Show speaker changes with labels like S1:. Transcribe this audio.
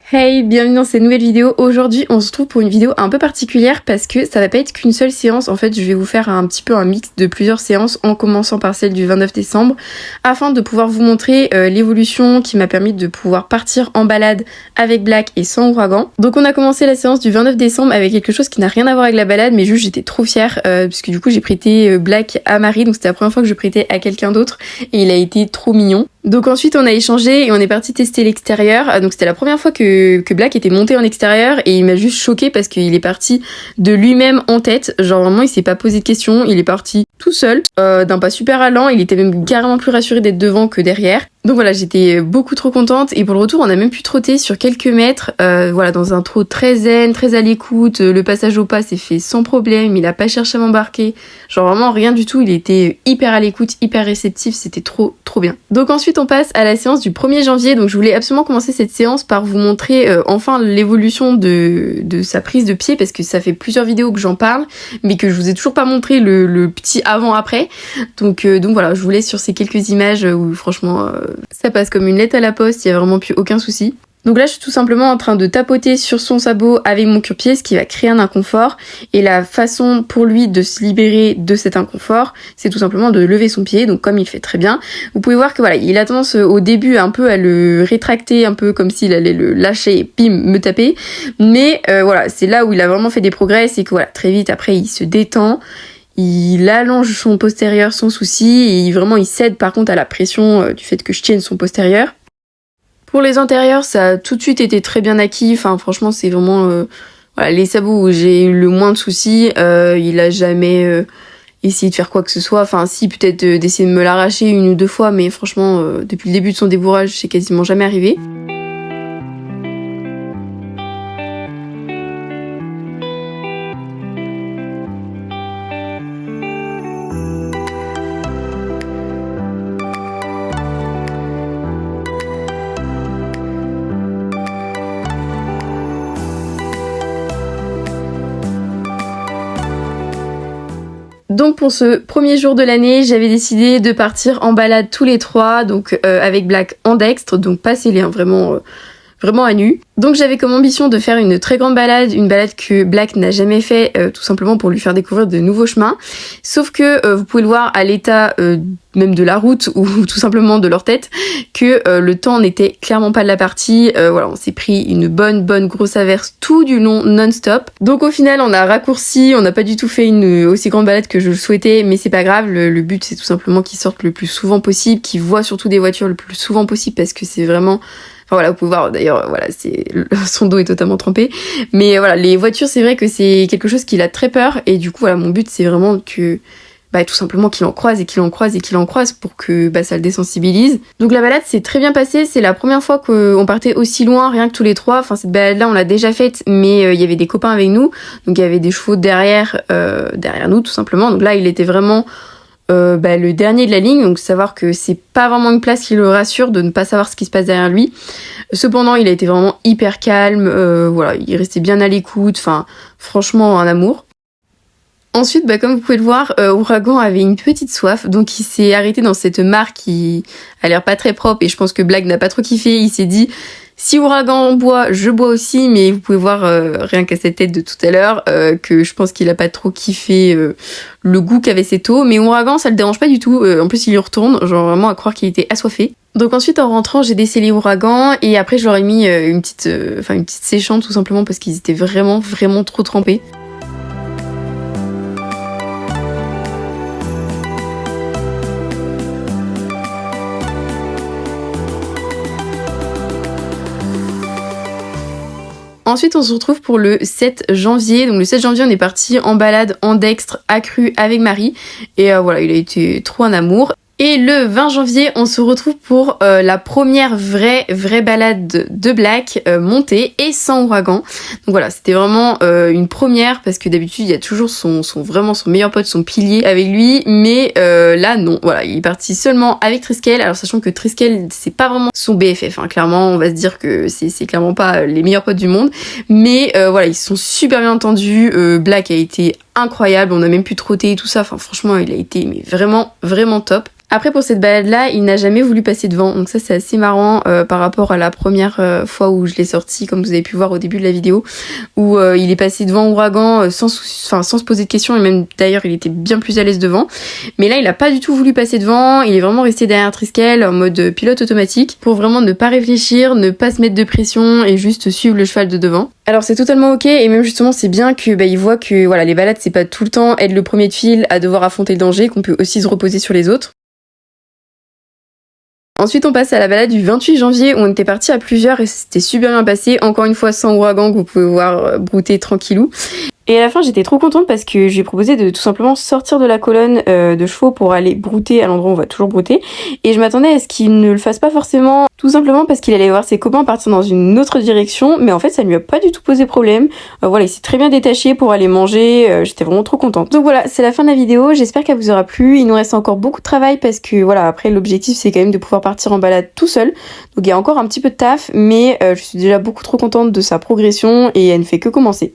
S1: Hey, bienvenue dans cette nouvelle vidéo. Aujourd'hui, on se retrouve pour une vidéo un peu particulière parce que ça va pas être qu'une seule séance. En fait, je vais vous faire un petit peu un mix de plusieurs séances en commençant par celle du 29 décembre afin de pouvoir vous montrer l'évolution qui m'a permis de pouvoir partir en balade avec Black et sans ouragan. Donc on a commencé la séance du 29 décembre avec quelque chose qui n'a rien à voir avec la balade, mais juste j'étais trop fière puisque du coup j'ai prêté Black à Marie, donc c'était la première fois que je prêtais à quelqu'un d'autre et il a été trop mignon. Donc ensuite on a échangé et on est parti tester l'extérieur. Donc c'était la première fois que Black était monté en extérieur et il m'a juste choqué parce qu'il est parti de lui-même en tête. Genre vraiment il s'est pas posé de questions, il est parti tout seul, d'un pas super allant, il était même carrément plus rassuré d'être devant que derrière. Donc voilà, j'étais beaucoup trop contente et pour le retour on a même pu trotter sur quelques mètres, voilà, dans un trot très zen, très à l'écoute. Le passage au pas s'est fait sans problème, il a pas cherché à m'embarquer, genre vraiment rien du tout, il était hyper à l'écoute, hyper réceptif, c'était trop bien. Donc ensuite on passe à la séance du 1er janvier, donc je voulais absolument commencer cette séance par vous montrer enfin l'évolution de sa prise de pied parce que ça fait plusieurs vidéos que j'en parle mais que je vous ai toujours pas montré le petit avant-après. Donc voilà, je vous laisse sur ces quelques images où franchement ça passe comme une lettre à la poste, il y a vraiment plus aucun souci. Donc là je suis tout simplement en train de tapoter sur son sabot avec mon cure-pied, ce qui va créer un inconfort, et la façon pour lui de se libérer de cet inconfort, c'est tout simplement de lever son pied. Donc comme il fait très bien, vous pouvez voir que voilà, il a tendance au début un peu à le rétracter, un peu comme s'il allait le lâcher et bim, me taper, mais voilà, c'est là où il a vraiment fait des progrès, c'est que voilà, très vite après il se détend, il allonge son postérieur sans souci et vraiment il cède par contre à la pression du fait que je tienne son postérieur. Pour les antérieurs, ça a tout de suite été très bien acquis. Enfin, franchement, c'est vraiment voilà, les sabots où j'ai eu le moins de soucis. Il a jamais essayé de faire quoi que ce soit. Enfin, si, peut-être d'essayer de me l'arracher une ou deux fois, mais franchement, depuis le début de son débourrage, c'est quasiment jamais arrivé. Donc pour ce premier jour de l'année, j'avais décidé de partir en balade tous les trois, donc avec Black en dextre, donc pas scellé, hein, vraiment à nu. Donc j'avais comme ambition de faire une très grande balade, une balade que Black n'a jamais fait, tout simplement pour lui faire découvrir de nouveaux chemins. Sauf que vous pouvez le voir à l'état même de la route ou tout simplement de leur tête, que le temps n'était clairement pas de la partie. Voilà, on s'est pris une bonne grosse averse tout du long non-stop. Donc au final on a raccourci, on n'a pas du tout fait une aussi grande balade que je le souhaitais, mais c'est pas grave, le but c'est tout simplement qu'ils sortent le plus souvent possible, qu'ils voient surtout des voitures le plus souvent possible parce que c'est vraiment... Enfin voilà, vous pouvez voir d'ailleurs, voilà, son dos est totalement trempé. Mais voilà, les voitures, c'est vrai que c'est quelque chose qu'il a très peur. Et du coup, voilà, mon but, c'est vraiment que, tout simplement qu'il en croise et qu'il en croise et qu'il en croise pour que, ça le désensibilise. Donc la balade s'est très bien passée. C'est la première fois qu'on partait aussi loin, rien que tous les trois. Enfin, cette balade-là, on l'a déjà faite, mais il y avait des copains avec nous. Donc il y avait des chevaux derrière nous, tout simplement. Donc là, il était vraiment... le dernier de la ligne, donc savoir que c'est pas vraiment une place qui le rassure de ne pas savoir ce qui se passe derrière lui. Cependant, il a été vraiment hyper calme, voilà, il restait bien à l'écoute, enfin franchement un amour. Ensuite, comme vous pouvez le voir, Ouragan avait une petite soif, donc il s'est arrêté dans cette mare qui a l'air pas très propre et je pense que Black n'a pas trop kiffé. Il s'est dit, si Ouragan boit, je bois aussi, mais vous pouvez voir rien qu'à cette tête de tout à l'heure que je pense qu'il a pas trop kiffé le goût qu'avait cette eau, mais Ouragan ça le dérange pas du tout, en plus il y retourne, genre vraiment à croire qu'il était assoiffé. Donc ensuite en rentrant j'ai décellé Ouragan et après je leur ai mis une petite séchante tout simplement parce qu'ils étaient vraiment trop trempés. Ensuite, on se retrouve pour le 7 janvier. Donc le 7 janvier, on est parti en balade en dextre accru avec Marie. Et voilà, il a été trop un amour. Et le 20 janvier, on se retrouve pour la première vraie balade de Black montée et sans ouragan. Donc voilà, c'était vraiment une première parce que d'habitude il y a toujours son meilleur pote, son pilier avec lui, mais là non, voilà, il est parti seulement avec Triskel. Alors sachant que Triskel c'est pas vraiment son BFF, hein. Clairement on va se dire que c'est clairement pas les meilleurs potes du monde, mais voilà, ils se sont super bien entendus. Black a été incroyable, on a même pu trotter et tout ça, enfin franchement il a été mais vraiment top. Après pour cette balade là, il n'a jamais voulu passer devant, donc ça c'est assez marrant par rapport à la première fois où je l'ai sorti, comme vous avez pu voir au début de la vidéo, où il est passé devant Ouragan sans se poser de questions, et même d'ailleurs il était bien plus à l'aise devant. Mais là il a pas du tout voulu passer devant, il est vraiment resté derrière Triskel en mode pilote automatique pour vraiment ne pas réfléchir, ne pas se mettre de pression et juste suivre le cheval de devant. Alors c'est totalement ok, et même justement c'est bien que il voit que voilà, les balades c'est pas tout le temps être le premier de file à devoir affronter le danger, qu'on peut aussi se reposer sur les autres. Ensuite on passe à la balade du 28 janvier où on était partis à plusieurs et c'était super bien passé, encore une fois sans Ouragan que vous pouvez voir brouter tranquillou. Et à la fin j'étais trop contente parce que je lui ai proposé de tout simplement sortir de la colonne de chevaux pour aller brouter à l'endroit où on va toujours brouter. Et je m'attendais à ce qu'il ne le fasse pas forcément, tout simplement parce qu'il allait voir ses copains partir dans une autre direction. Mais en fait ça ne lui a pas du tout posé problème. Voilà, il s'est très bien détaché pour aller manger, j'étais vraiment trop contente. Donc voilà, c'est la fin de la vidéo, j'espère qu'elle vous aura plu. Il nous reste encore beaucoup de travail parce que voilà, après l'objectif c'est quand même de pouvoir partir en balade tout seul. Donc il y a encore un petit peu de taf, mais je suis déjà beaucoup trop contente de sa progression et elle ne fait que commencer.